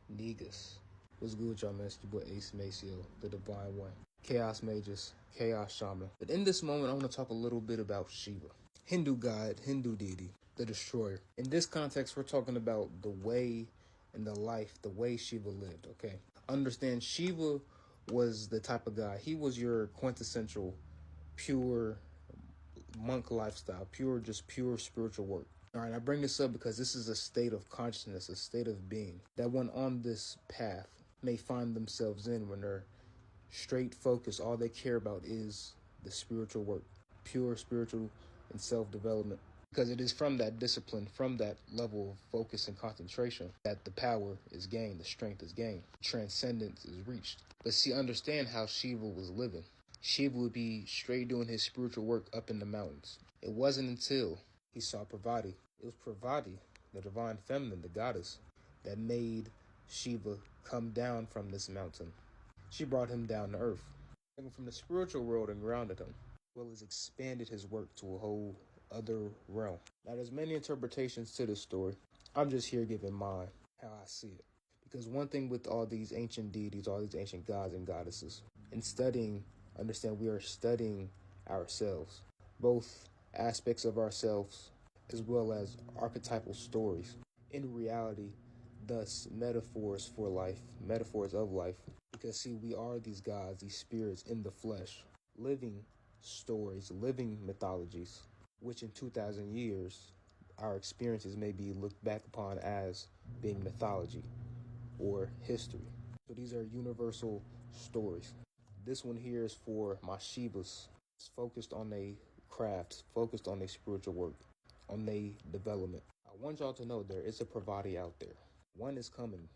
Negus. What's good with y'all, man? It's your boy Ace Maceo, the Divine One. Chaos Magus, Chaos Shaman. But in this moment, I want to talk a little bit about Shiva. Hindu god, Hindu deity, the destroyer. In this context, we're talking about the way and the life, the way Shiva lived, okay? Understand, Shiva was the type of guy, he was your quintessential, pure monk lifestyle, pure spiritual work. All right, I bring this up because this is a state of consciousness, a state of being that one on this path may find themselves in when they're straight focused. All they care about is the spiritual work, pure spiritual and self-development. Because it is from that discipline, from that level of focus and concentration, that the power is gained, the strength is gained, transcendence is reached. But see, understand how Shiva was living. Shiva would be straight doing his spiritual work up in the mountains. It wasn't until he saw Parvati. It was Parvati, the divine feminine, the goddess, that made Shiva come down from this mountain. She brought him down to earth, taken from the spiritual world and grounded him, as well as expanded his work to a whole other realm. Now, there's many interpretations to this story. I'm just here giving mine, how I see it. Because one thing with all these ancient deities, all these ancient gods and goddesses, in studying, understand we are studying ourselves, both aspects of ourselves as well as archetypal stories. In reality, thus metaphors for life, metaphors of life. Because see, we are these gods, these spirits in the flesh, living stories, living mythologies, which in 2,000 years, our experiences may be looked back upon as being mythology or history. So these are universal stories. This one here is for my Shivas. It's focused on a craft, focused on a spiritual work, on a development. I want y'all to know there is a Parvati out there. One is coming.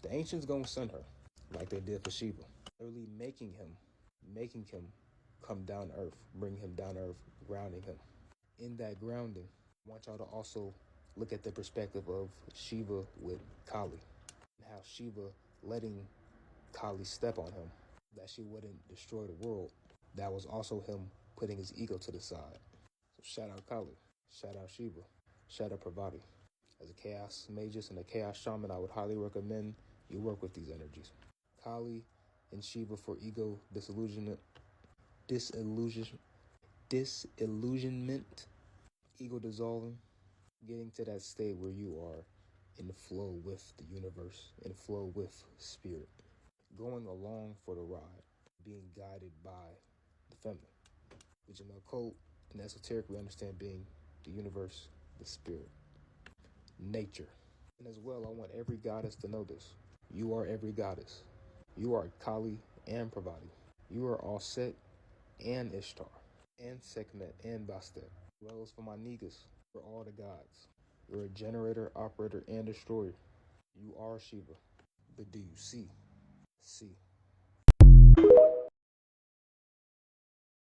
The ancients gonna send her, like they did for Shiva. Literally making him come down to earth, bring him down to earth, grounding him. In that grounding, I want y'all to also look at the perspective of Shiva with Kali, and how Shiva letting Kali step on him, that she wouldn't destroy the world. That was also him putting his ego to the side. So shout out Kali, shout out Shiva, shout out Parvati. As a chaos magus and a chaos shaman, I would highly recommend you work with these energies. Kali and Shiva for ego disillusionment, ego dissolving, getting to that state where you are in flow with the universe, in flow with spirit, going along for the ride, being guided by the feminine, which in the occult and esoteric we understand being the universe, the spirit, nature. And as well, I want every goddess to know this. You are every goddess. You are Kali and Parvati. You are all Set and Ishtar, and Sekhmet and Bastet, as well as for my Negus, for all the gods. You're a generator, operator, and destroyer. You are Shiva. But do you see? See.